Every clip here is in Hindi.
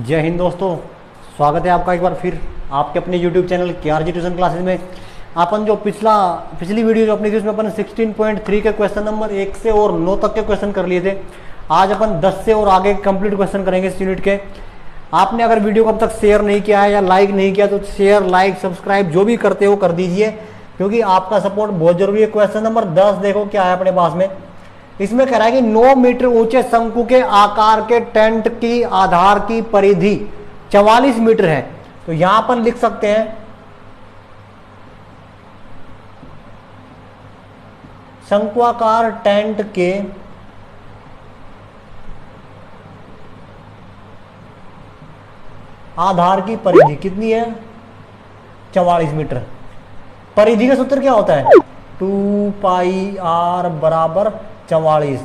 जय हिंद दोस्तों, स्वागत है आपका एक बार फिर आपके अपने YouTube channel KRG tuition classes में। अपन जो पिछली वीडियो जो अपनी थी उसमें अपन 16.3 के क्वेश्चन नंबर 1 से और 9 तक के क्वेश्चन कर लिए थे। आज अपन 10 से और आगे कंप्लीट क्वेश्चन करेंगे इस यूनिट के। आपने अगर वीडियो को अब तक शेयर नहीं किया है या लाइक नहीं किया तो शेयर, लाइक, सब्सक्राइब जो भी करते हो कर दीजिए, क्योंकि आपका सपोर्ट बहुत जरूरी है। क्वेश्चन नंबर 10 देखो क्या है अपने पास में। इसमें कह रहा है कि 9 मीटर ऊंचे शंकु के आकार के टेंट की आधार की परिधि 44 मीटर है। तो यहां अपन लिख सकते हैं शंक्वाकार टेंट के आधार की परिधि कितनी है? 44 मीटर। परिधि का सूत्र क्या होता है? 2 पाई आर बराबर 44।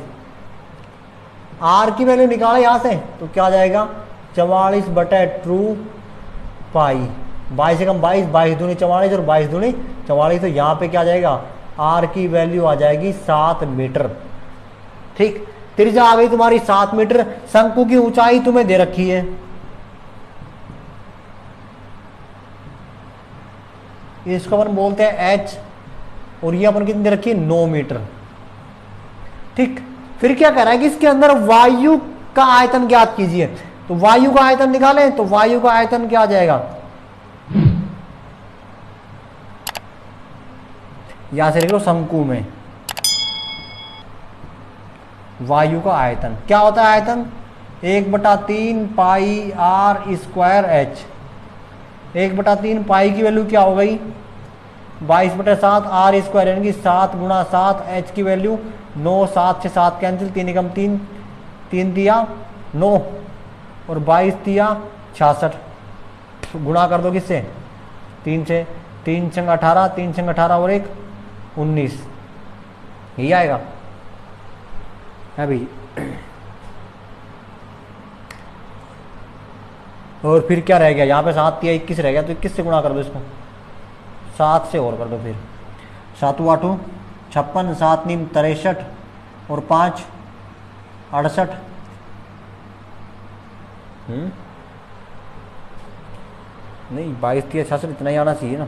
आर की वैल्यू निकाले यहां से तो क्या आ जाएगा? 44 बटे 2 पाई। 22 से कम 22, 22 दूनी 44 और 22 दूनी 44। तो यहां पे क्या आ जाएगा? आर की वैल्यू आ जाएगी 7 मीटर। ठीक, त्रिज्या आ गई तुम्हारी 7 मीटर। शंकु की ऊंचाई तुम्हें दे रखी है, इसको अपन बोलते हैं h, और ये अपन कितनी दे रखी है? 9 मीटर। ठीक, फिर क्या कह रहा है कि इसके अंदर वायु का आयतन ज्ञात कीजिए। तो वायु का आयतन निकालें तो वायु का आयतन क्या आ जाएगा? यहां से लिख लो शंकु में वायु का आयतन क्या होता है? आयतन 1/3 पाई आर स्क्वायर एच। 1/3 पाई की वैल्यू क्या हो गई? 22/7 आर स्क्वायर, यानी कि 7 गुणा 7। एच की वैल्यू 9, 7 से 7 कैंसिल, 3 एकम 3, 3 दिया 9 और 22 दिया 66। गुणा कर दो किससे? 3 से। 3 छंग 18, 3 छंग 18 और 1 19, यही आएगा अभी। और फिर क्या रह गया? यहाँ पे 7 या 21 रह गया, तो 21 से गुणा कर दो इसको, 7 से और कर दो। फिर 7 8 56, 7 9 63 और 5 68। नहीं 22 3 66, इतना ही आना चाहिए ना।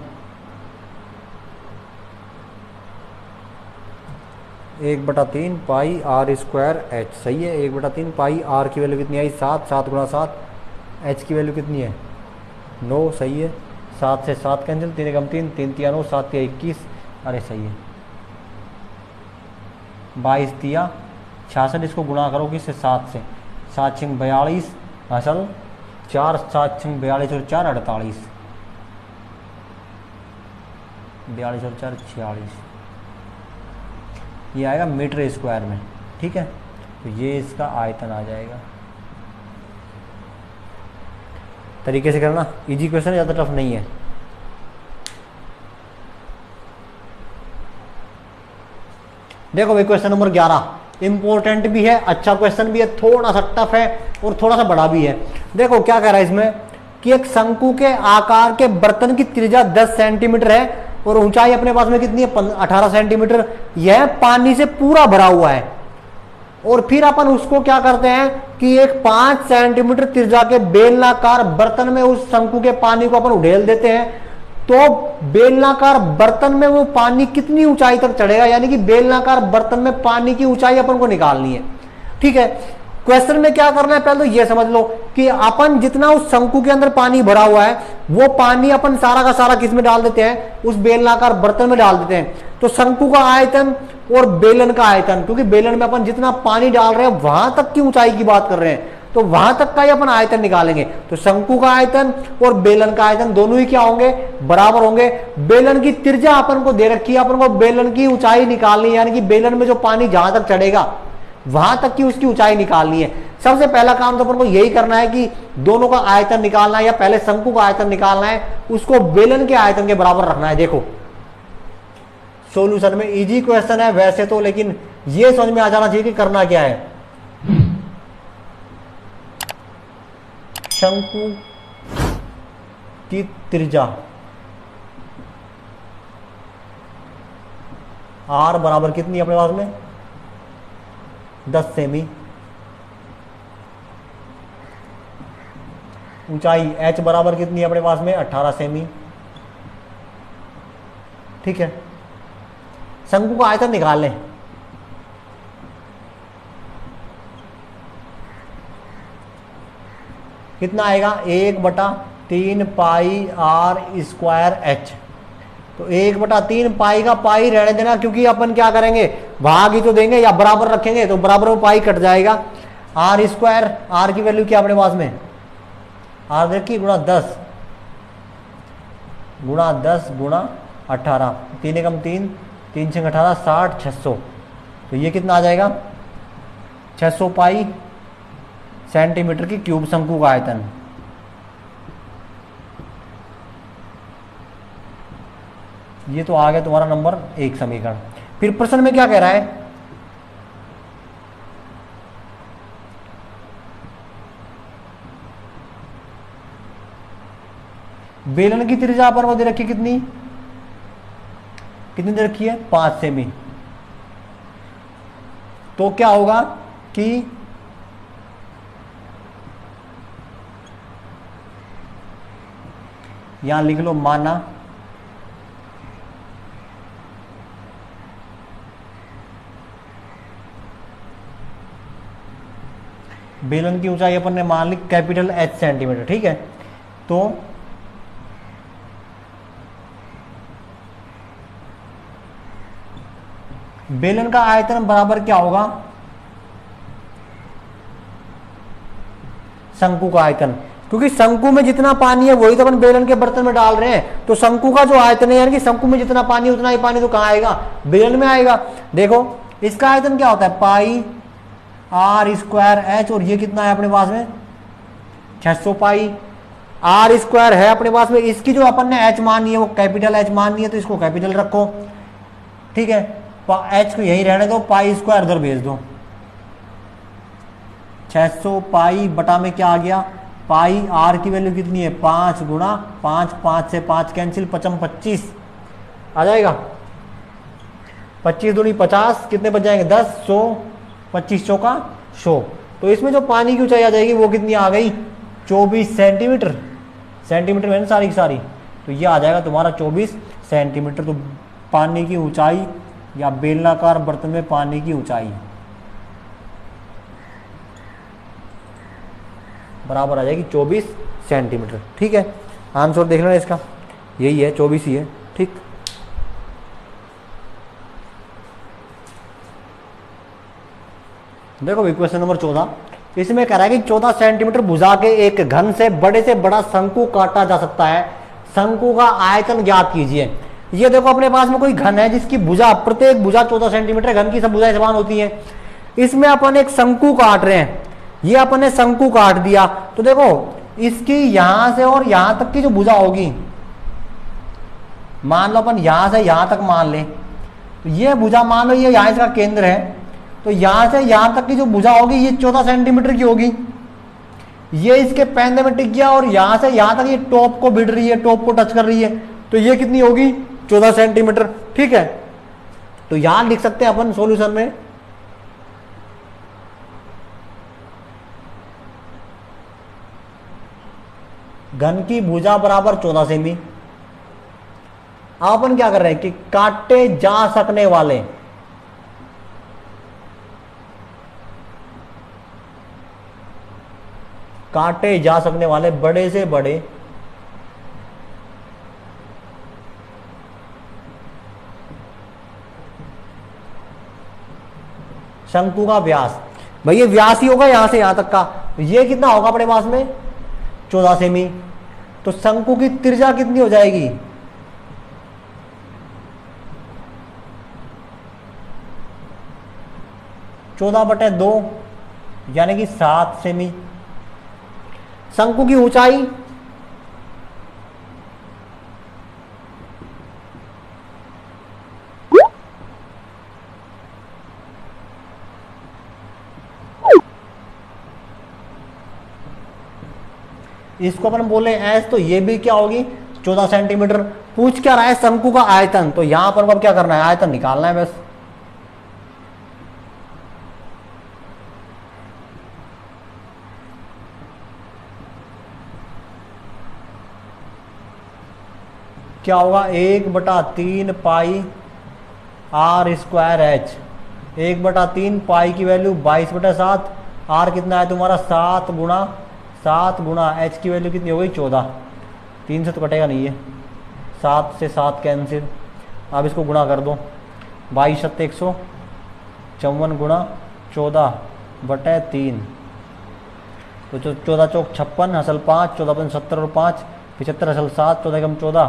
1/3 पाई आर स्क्वायर एच, सही है। 1/3 पाई आर की वैल्यू कितनी आई? 7। 7 गुणा 7। एच की वैल्यू कितनी है? 9, सही है। 7 से 7 कैंसिल, 3 एकम 3, 3 तिया 9, 7 तिया 21, अरे सही है। 22 तिया 66, इसको गुणा करो किससे? 7 से। 7 छंग 42, असल 4, 7 छंग 42 और 4 48, 42 और 4 46, ये आएगा मीटर स्क्वायर में। ठीक है, तो ये इसका आयतन आ जाएगा। तरीके से करना, इजी क्वेश्चन है, ज़्यादा टफ नहीं है। देखो भाई क्वेश्चन नंबर 11 इंपॉर्टेंट भी है, अच्छा क्वेश्चन भी है, थोड़ा सा टफ है और थोड़ा सा बड़ा भी है। देखो क्या कह रहा है इसमें कि एक शंकु के आकार के बर्तन की त्रिज्या 10 सेंटीमीटर है और ऊंचाई अपने पास में कितनी है? 18 सेंटीमीटर। यह पानी से पूरा भरा हुआ है। और फिर अपन उसको क्या करते हैं कि एक 5 सेंटीमीटर त्रिज्या के बेलनाकार बर्तन में उस शंकु के पानी को अपन उड़ेल देते हैं। तो बेलनाकार बर्तन में वो पानी कितनी ऊंचाई तक चढ़ेगा? यानी कि बेलनाकार बर्तन में पानी की ऊंचाई अपन को निकालनी है। ठीक है, क्वेश्चन में क्या करना है पहले तो ये समझ लो कि अपन जितना उस शंकु के अंदर पानी भरा हुआ है वो पानी अपन सारा का सारा किस में डाल देते हैं? उस बेलनाकार बर्तन में डाल देते हैं। तो शंकु का आयतन और बेलन का आयतन, क्योंकि बेलन में अपन जितना पानी डाल रहे हैं वहां तक की ऊंचाई की बात कर रहे हैं, तो वहां तक का ही अपन आयतन निकालेंगे। तो शंकु का आयतन और बेलन का आयतन दोनों ही क्या होंगे? बराबर होंगे। बेलन की त्रिज्या अपन को दे रखी है, अपन को बेलन की ऊंचाई निकालनी है, यानी कि बेलन में जो पानी जहां तक चढ़ेगा वहां तक की उसकी ऊंचाई निकालनी है। सबसे पहला काम तो अपन को यही करना है कि दोनों का आयतन निकालना है, या पहले शंकु का आयतन निकालना है, उसको बेलन के आयतन के बराबर रखना है। देखो सॉल्यूशन में इजी क्वेश्चन है वैसे तो, लेकिन ये समझ में आ जाना चाहिए कि करना क्या है। शंकु की त्रिज्या आर बराबर कितनी है अपने पास में? 10 सेमी। ऊंचाई h बराबर कितनी है अपने पास में 18 सेमी। ठीक है, शंकु का आयतन निकाल लें। कितना आएगा 1/3 पाई आर स्क्वायर एच। तो 1/3 पाई का पाई रहने देना, क्योंकि अपन क्या करेंगे भाग ही तो देंगे या बराबर रखेंगे, तो बराबर में पाई कट जाएगा। आर स्क्वायर, आर की वैल्यू क्या अपने पास में आर देखिए गुणा 10 गुणा 18, 3 एकम 3, 3 6 18, 60, 600। तो ये कितना आ जाएगा 600 पाई सेंटीमीटर की क्यूब शंकु का आयतन। ये तो आ गया तुम्हारा नंबर 1 समीकरण। फिर प्रश्न में क्या कह रहा है, बेलन की त्रिज्या पर दे रखी कितनी दे रखी है 5 सेमी। तो क्या होगा कि यहां लिख लो माना बेलन की ऊंचाई अपन ने मान ली कैपिटल H सेंटीमीटर। ठीक है, तो बेलन का आयतन बराबर क्या होगा शंकु का आयतन, क्योंकि शंकु में जितना पानी है वही तो अपन बेलन के बर्तन में डाल रहे हैं। तो शंकु का जो आयतन है यानी कि शंकु में जितना पानी उतना ही पानी तो कहां आएगा बेलन में आएगा। देखो इसका आयतन क्या होता है पाई आर स्क्वायर एच, और ये कितना है अपने पास में 600 पाई आर स्क्वायर है अपने पास में। इसकी जो अपन ने एच माननी है वो कैपिटल एच माननी है, तो इसको कैपिटल रखो। ठीक है, एच को यही रहने दो, पाई स्क्वायर उधर भेज दो। 600 पाई बटा में क्या आ गया पाई आर की वैल्यू कितनी है 5 गुणा 5, 5 से 5 कैंसिल, 55 25 आ जाएगा। 25 दूनी 50, कितने बच जाएंगे 10, 100, 25 चौका 100। तो इसमें जो पानी की ऊंचाई आ जाएगी वो कितनी आ गई 24 सेंटीमीटर। सेंटीमीटर में सारी की सारी, तो ये आ जाएगा तुम्हारा 24 सेंटीमीटर। तो पानी की ऊंचाई या बेलनाकार बर्तन में पानी की ऊंचाई बराबर आ जाएगी 24 सेंटीमीटर। ठीक है, आंसर देख लेना इसका, यही है 24 ही है। ठीक, देखो क्वेश्चन नंबर 14, इसमें कह रहा है कि 14 सेंटीमीटर भुजा के एक घन से बड़ा शंकु काटा जा सकता है, शंकु का आयतन ज्ञात कीजिए। ये देखो अपने पास में कोई घन है जिसकी भुजा, प्रत्येक भुजा 14 सेंटीमीटर, घन की सब भुजाएं समान होती हैं। इसमें अपन एक शंकु काट रहे हैं, ये अपन ने शंकु काट दिया। तो देखो इसकी यहां से और यहां तक की जो भुजा होगी, मान लो अपन यहां से यहां तक मान ले, तो ये भुजा मान लो ये यहां इसका केंद्र है, तो यहां से यहां तक की जो भुजा होगी ये 14 सेंटीमीटर की होगी। ये इसके पैंदे में टिक गया और यहां से यहां तक ये टॉप को भिड़ रही है, टॉप को टच कर रही है, तो ये कितनी होगी 14 सेंटीमीटर। ठीक है, तो यहां लिख सकते हैं अपन सॉल्यूशन में घन की भुजा बराबर 14 सेमी। अब अपन क्या कर रहे हैं कि काटे जा सकने वाले बड़े से बड़े शंकु का व्यास, भाई ये व्यास ही होगा यहां से यहां तक का, ये कितना होगा अपने पास में 14 सेमी। तो शंकु की त्रिज्या कितनी हो जाएगी 14/2 यानी कि 7 सेमी। शंकु की ऊंचाई इसको अपन बोले एस, तो ये भी क्या होगी 14 सेंटीमीटर। पूछ क्या रहा है शंकु का आयतन, तो यहां पर अब क्या करना है आयतन निकालना है बस। क्या होगा 1/3 पाई आर स्क्वायर एच। 1/3 पाई की वैल्यू 22/7, आर कितना है तुम्हारा 7 गुणा एच की वैल्यू कितनी हो गई 14। 3 से तो कटेगा नहीं है, 7 से 7 कैंसिल। अब इसको गुणा कर दो, 22 7 154 गुणा 14/3, तो 14 चौक 56, हसल 5, 14 5 70 और 5 75, हसल 7, 14 कम 14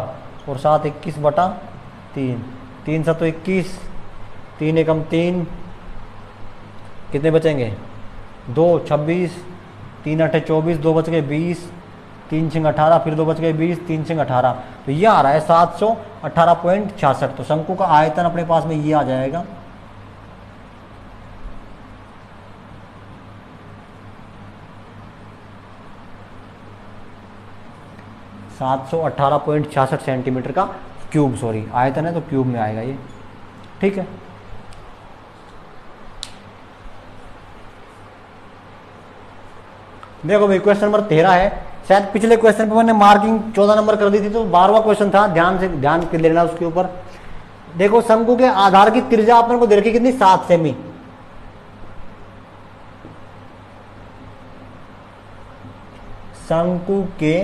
और 7 21/3, 3 7 21, 3 एकम 3, कितने बचेंगे 2 26, 3 8 24, 2 बच गए 20, 3 6 18, फिर 2 बच गए 20, 3 6 18, तो ये आ रहा है 718.66। तो शंकु का आयतन अपने पास में ये आ जाएगा। ,718.66 सेंटीमीटर का क्यूब, सॉरी आयतन है तो क्यूब में आएगा ये, ठीक है। देखो भाई क्वेश्चन नंबर 13 है, शायद पिछले क्वेश्चन पे मैंने मार्किंग 14 नंबर कर दी थी, तो 12वां क्वेश्चन था, ध्यान लेना उसके ऊपर। देखो शंकु के आधार की त्रिज्या अपन को दे रखी कितनी 7 सेमी। शंकु के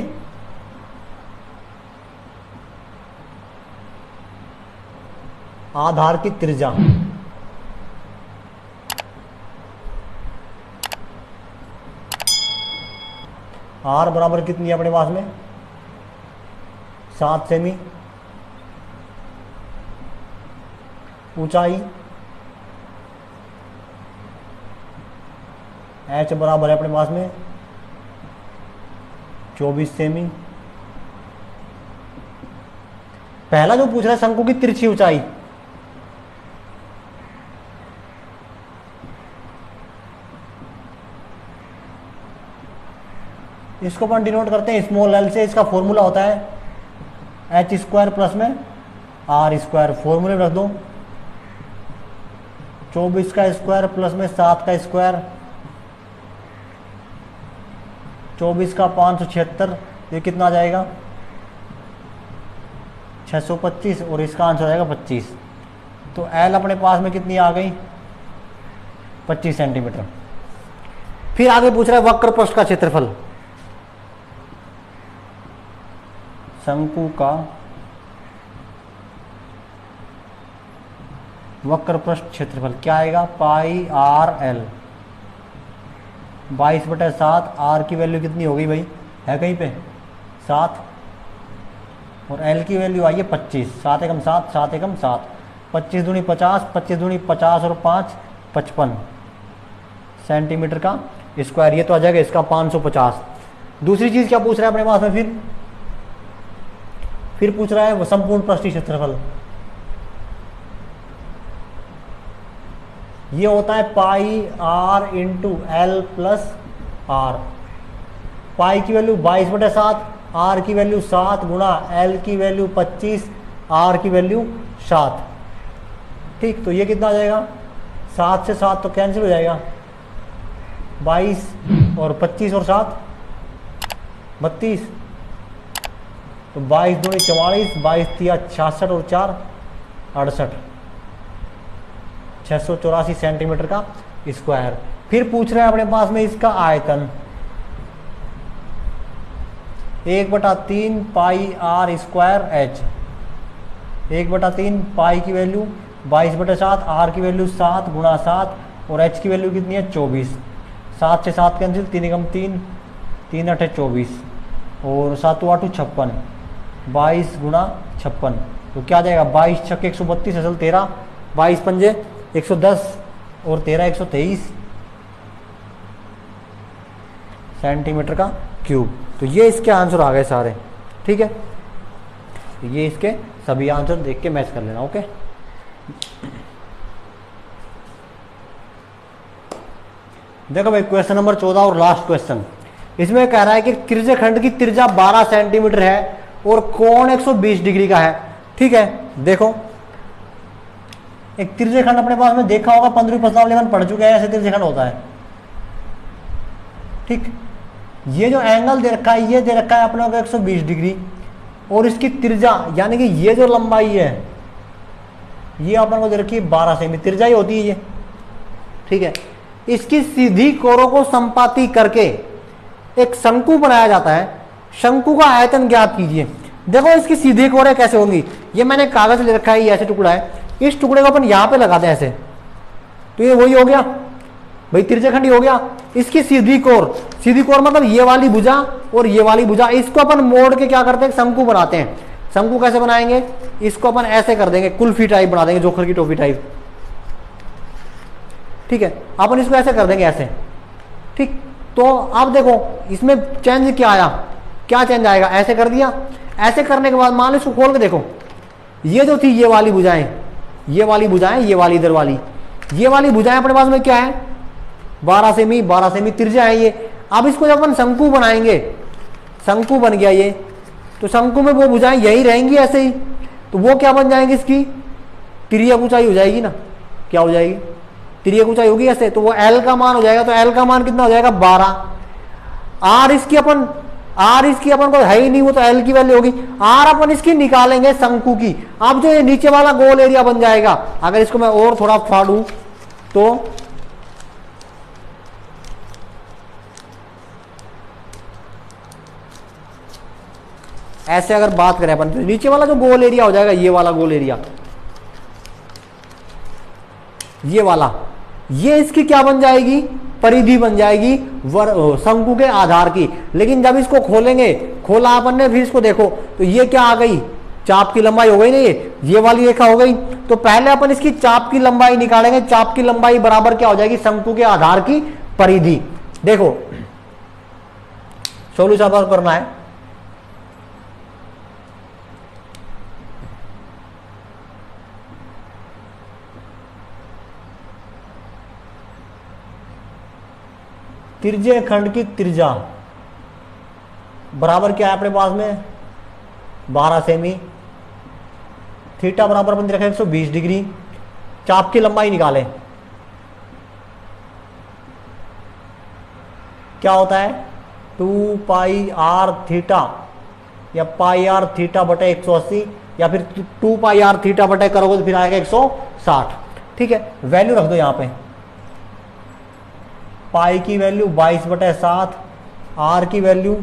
आधार की त्रिज्या आर बराबर कितनी है अपने पास में 7 सेमी। ऊंचाई एच बराबर है अपने पास में 24 सेमी। पहला जो पूछ रहा है शंकु की तिरछी ऊंचाई, इसको अपन डिनोट करते हैं स्मॉल एल से। इसका फॉर्मूला होता है एच स्क्वायर प्लस में आर स्क्वायर, फॉर्मूले रख दो 24 का स्क्वायर प्लस में 7 का स्क्वायर, 24 का 576, ये कितना आ जाएगा 625 और इसका आंसर आएगा 25। तो एल अपने पास में कितनी आ गई 25 सेंटीमीटर। फिर आगे पूछ रहा है वक्र पृष्ठ का क्षेत्रफल। शंकु का वक्र पृष्ठ क्षेत्रफल क्या आएगा पाई आर एल, 22/7, आर की वैल्यू कितनी हो गई भाई है कहीं पे 7 और एल की वैल्यू आई है 25। 7 एकम 7, 7 एकम 7, 25 दूनी 50, 25 दूनी 50 और 5 55 सेंटीमीटर का स्क्वायर, ये तो आ जाएगा इसका 550। दूसरी चीज क्या पूछ रहा है अपने पास में, फिर पूछ रहा है वो संपूर्ण पृष्ठीय क्षेत्रफल। ये होता है pi R into L plus R. Pi की वैल्यू 22/7, आर की वैल्यू 7 गुणा एल की वैल्यू 25, आर की वैल्यू 7। ठीक, तो ये कितना आ जाएगा 7 से 7 तो कैंसिल हो जाएगा, 22 और 25 और 7 32, तो 22 दूनी 44, 22 तिया 66 और 4 68, 684 सेंटीमीटर का स्क्वायर। फिर पूछ रहे हैं अपने पास में इसका आयतन 1/3 पाई आर स्क्वायर एच। 1/3 पाई की वैल्यू 22/7, आर की वैल्यू 7 गुणा 7 और एच की वैल्यू कितनी है 24। 7 से 7 कैंसिल, 3 एकम 3, 3 8 24 और 7 8 56, 22 गुणा 56, तो क्या आ जाएगा 22 छक्के 132, असल 13, 22 पंजे 110 और 13 123 सेंटीमीटर का क्यूब। तो ये इसके आंसर आ गए सारे, ठीक है। तो ये इसके सभी आंसर देख के मैच कर लेना, ओके। देखो भाई क्वेश्चन नंबर 14 और लास्ट क्वेश्चन, इसमें कह रहा है कि त्रिज्यखंड की त्रिज्या 12 सेंटीमीटर है और कोण 120 डिग्री का है, ठीक है। देखो एक त्रिज्यखंड अपने पास में देखा होगा, 15वीं प्रश्नावली में पढ़ चुके हैं, ऐसे त्रिज्यखंड होता है, ठीक। ये जो एंगल दे रखा है ये दे रखा है अपने को 120 डिग्री, और इसकी त्रिज्या यानी कि ये जो लंबाई है ये अपन को दे रखी है 12 सेमी, त्रिज्या ही होती है ये, ठीक है। इसकी सीधी कोरों को संपाती करके एक शंकु बनाया जाता है। शंकु का आयतन ज्ञात कीजिए। देखो इसकी सीधी कोरें कैसे होंगी, ये मैंने कागज ले रखा है, ये ऐसे टुकड़ा है, इस टुकड़े को अपन यहां पे लगाते हैं ऐसे, तो ये वही हो गया भाई, त्रिज्याखंडी हो गया। इसकी सीधी कोर मतलब ये वाली भुजा और ये वाली भुजा, इसको अपन मोड़ के क्या करते हैं, शंकु बनाते हैं। शंकु कैसे बनाएंगे, इसको अपन ऐसे कर देंगे, कुल्फी टाइप बना देंगे, जोकर की टोपी टाइप, ठीक है। अपन इसको ऐसे कर देंगे ऐसे, ठीक। तो अब देखो इसमें चेंज क्या आया, क्या चेंज आएगा, ऐसे कर दिया। ऐसे करने के बाद मान लो इसको खोल के देखो, ये जो थी ये वाली भुजाएं, ये वाली भुजाएं, ये वाली इधर वाली, ये वाली भुजाएं अपने पास में क्या है 12 सेमी त्रिज्या है ये। अब इसको जब अपन शंकु बनाएंगे, शंकु बन गया ये, तो शंकु में वो भुजाएं यही रहेंगी ऐसे ही, तो वो क्या बन जाएंगी, इसकी तिर्यक ऊंचाई हो जाएगी ना, क्या हो जाएगी, तिर्यक ऊंचाई होगी ऐसे, तो वो एल का मान हो जाएगा। तो एल का मान कितना हो जाएगा 12। आर इसकी अपन को है ही नहीं, वो तो एल की वैल्यू होगी। आर अपन इसकी निकालेंगे शंकु की। अब जो ये नीचे वाला गोल एरिया बन जाएगा, अगर इसको मैं और थोड़ा फाड़ू तो ऐसे अगर बात करें अपन, तो नीचे वाला जो गोल एरिया हो जाएगा, ये वाला गोल एरिया, ये वाला, ये इसकी क्या बन जाएगी, परिधि बन जाएगी शंकु के आधार की। लेकिन जब इसको खोलेंगे, खोला अपन ने, फिर इसको देखो तो ये क्या आ गई, चाप की लंबाई हो गई ना, ये वाली रेखा हो गई। तो पहले अपन इसकी चाप की लंबाई निकालेंगे, चाप की लंबाई बराबर क्या हो जाएगी, शंकु के आधार की परिधि। देखो सोल्यूशन करना है, त्रिज्य खंड की त्रिज्या बराबर क्या है अपने पास में 12 सेमी, थीटा बराबर अपन रखें 120 डिग्री। चाप की लंबाई निकालें, क्या होता है 2 पाई आर थीटा या पाई आर थीटा बटे 180, या फिर 2 पाई आर थीटा बटे करोगे तो फिर आएगा 160, ठीक है। वैल्यू रख दो यहां पे, पाई की वैल्यू 22/7, आर की वैल्यू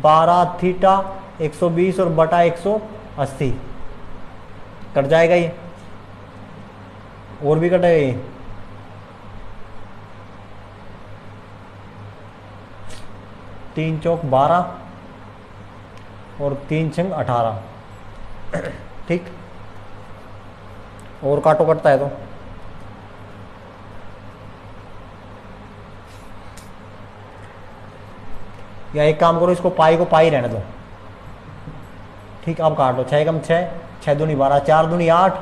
12 थीटा 120 और बटा 180, कट जाएगा ये, और भी कटेगा ये, तीन चौक 12 और 3 छंग 18, ठीक। और काटो कटता है तो या एक काम करो, इसको पाई को पाई रहने दो, ठीक। अब काट लो, 6 कम 6, 6 दूनी 12, 4 दूनी 8,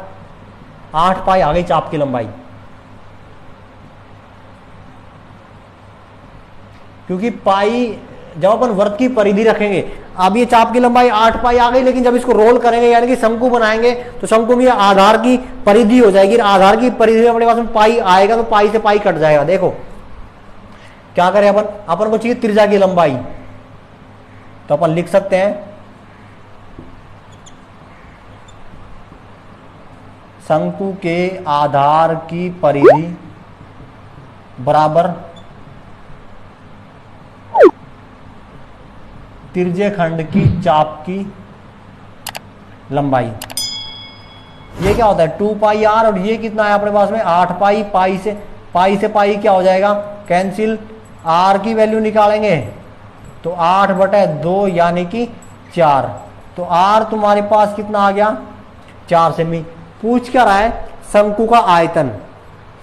8 पाई आ गई चाप की लंबाई। क्योंकि पाई जब अपन वृत्त की परिधि रखेंगे, अब ये चाप की लंबाई 8 पाई आ गई, लेकिन जब इसको रोल करेंगे यानी कि शंकु बनाएंगे, तो शंकु में आधार की परिधि हो जाएगी। आधार की परिधि में अपने पास में पाई आएगा, तो पाई से पाई कट जाएगा। देखो क्या करें अपन को चाहिए त्रिज्या की लंबाई, तो अपन लिख सकते हैं शंकु के आधार की परिधि बराबर त्रिज्य खंड की चाप की लंबाई। ये क्या होता है 2 पाई आर, और ये कितना है अपने पास में 8 पाई। पाई से पाई क्या हो जाएगा कैंसिल, आर की वैल्यू निकालेंगे तो 8/2 यानी कि 4, तो आर तुम्हारे पास कितना आ गया 4 सेमी। पूछ क्या रहा है शंकु का आयतन,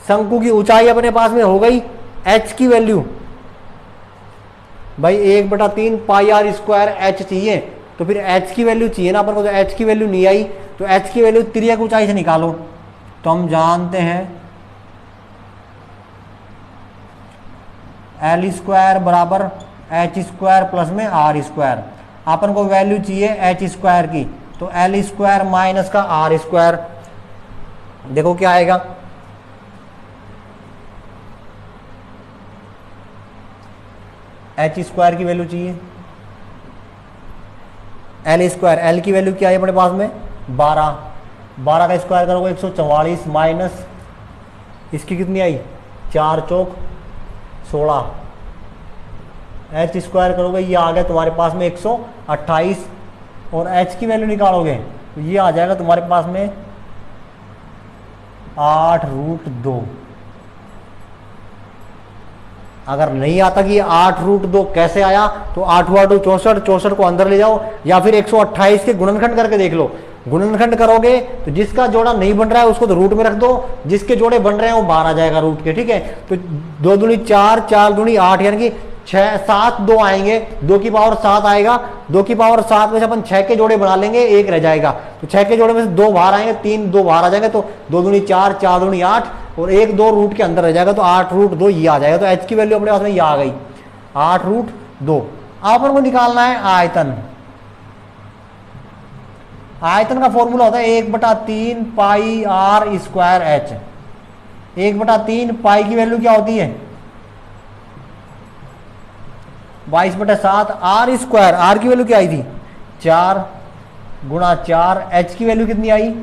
शंकु की ऊंचाई अपने पास में हो गई, एच की वैल्यू भाई 1/3 पाई आर स्क्वायर एच चाहिए, तो फिर एच की वैल्यू चाहिए ना अपन को, तो एच की वैल्यू नहीं आई, तो एच की वैल्यू त्रिज्या की ऊंचाई से निकालो। तो हम जानते हैं एल स्क्वायर बराबर एच स्क्वायर प्लस में आर स्क्वायर। अपन को वैल्यू चाहिए एच स्क्वायर की, तो एल स्क्वायर माइनस का आर स्क्वायर, देखो क्या आएगा एच स्क्वायर की वैल्यू चाहिए एल स्क्वायर, एल की वैल्यू क्या है अपने पास में 12, 12 का स्क्वायर करोगे 144 माइनस इसकी कितनी आई 4 चौक 16, एच स्क्वायर करोगे ये आ गया तुम्हारे पास में 128 और एच की वैल्यू निकालोगे तो ये आ जाएगा तुम्हारे पास में 8√2। अगर नहीं आता कि 8√2 कैसे आया तो 8×2 64, 64 को अंदर ले जाओ या फिर 128 के गुणनखंड करके देख लो। गुणनखंड करोगे तो जिसका जोड़ा नहीं बन रहा है उसको तो रूट में रख दो, जिसके जोड़े बन रहे हैं वो बाहर आ जाएगा रूट के, ठीक है। तो 2 दूनी 4, 4 दूनी 8 यानी कि 6, 7 2 आएंगे, 2 की पावर 7 आएगा, 2 की पावर 7 में से अपन 6 के जोड़े बना लेंगे, 1 रह जाएगा। तो 6 के जोड़े में से 2 बाहर आएंगे, 3 2 बाहर आ जाएंगे, तो 2 दूनी 4, 4 दूनी 8 और 1 2 रूट के अंदर रह जाएगा, तो 8√2 ये आ जाएगा। तो एच की वैल्यू अपने पास में ये आ गई 8√2। अब अपन को निकालना है आयतन। आयतन का फॉर्मूला होता है 1/3 पाई आर स्क्वायर एच। 1/3 पाई की वैल्यू क्या होती है 22/7 आर स्क्वायर, आर की वैल्यू क्या आई थी 4 गुणा 4, एच की वैल्यू कितनी आई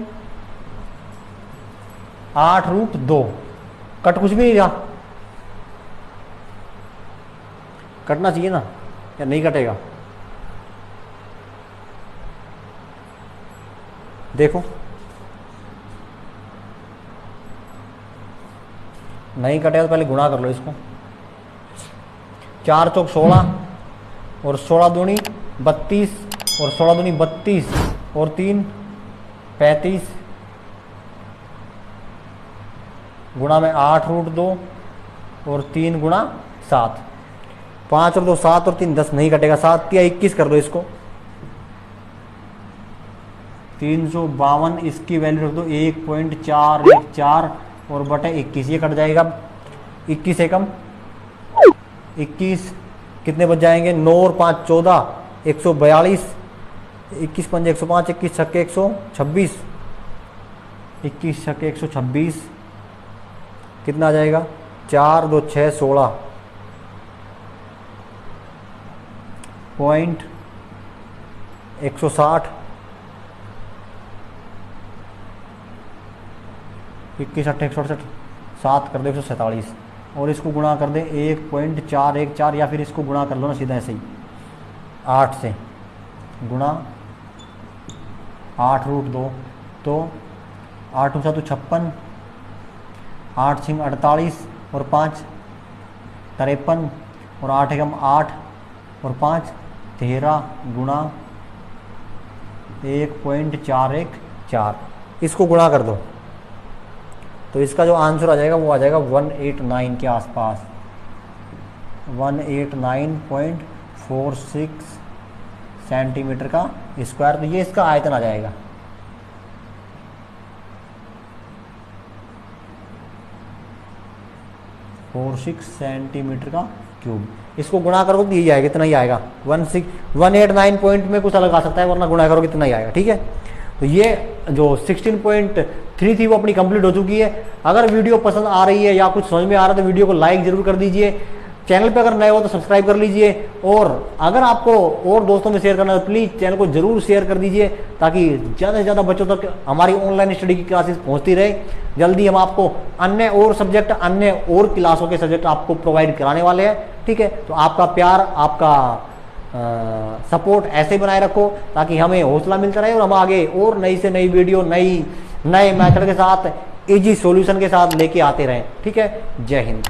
8√2। कट कुछ भी नहीं रहा, कटना चाहिए ना या नहीं कटेगा, देखो नहीं कटेगा तो पहले गुणा कर लो इसको। 4 चौक 16 और 16 दूनी 32 और 16 दूनी 32 और 3 35 गुणा में 8√2 और 3 गुणा 7, 5 और 2 7 और 3 10 नहीं कटेगा, 7 या 21 कर दो इसको। 352 इसकी वैल्यू रख दो 1.414 और बटे 21, ये कट जाएगा 21 एकम 21 कितने बच जाएंगे 9 और 5 14, 142, 21 पंजे 105, 21 छक्के 126, 21 छक्के 126 कितना आ जाएगा 4 2 6 16 पॉइंट 160, 21 8 168 7 कर दे 147 और इसको गुणा कर दे 1.414 या फिर इसको गुणा कर लो ना सीधा ऐसे ही 8 से गुणा 8√2, तो 8 × 7 56, 8 × 48 और 5 53 और 8 एकम 8 और 5 13 गुणा 1.414, इसको गुणा कर दो तो इसका जो आंसर आ जाएगा वो आ जाएगा 189 के आसपास, 189.46 सेंटीमीटर का स्क्वायर। तो ये इसका आयतन आ जाएगा। सेंटीमीटर का क्यूब, इसको गुणा करोगे तो यही आएगा, इतना ही आएगा। 189 पॉइंट में कुछ अलग आ सकता है वरना गुणा करोगे इतना ही आएगा, ठीक है। तो ये जो 16.3 थी वो अपनी कंप्लीट हो चुकी है। अगर वीडियो पसंद आ रही है या कुछ समझ में आ रहा है तो वीडियो को लाइक जरूर कर दीजिए, चैनल पे अगर नए हो तो सब्सक्राइब कर लीजिए और अगर आपको और दोस्तों में शेयर करना है तो प्लीज़ चैनल को जरूर शेयर कर दीजिए ताकि ज़्यादा से ज़्यादा बच्चों तक हमारी ऑनलाइन स्टडी की क्लासेस पहुंचती रहे। जल्दी हम आपको अन्य और सब्जेक्ट, अन्य और क्लासों के सब्जेक्ट आपको प्रोवाइड कराने वाले हैं, ठीक है। तो आपका प्यार, आपका सपोर्ट ऐसे बनाए रखो ताकि हमें हौसला मिलता रहे और हम आगे और नई से नई वीडियो, नए मेथड के साथ, इजी सॉल्यूशन के साथ लेके आते रहें, ठीक है। जय हिंद।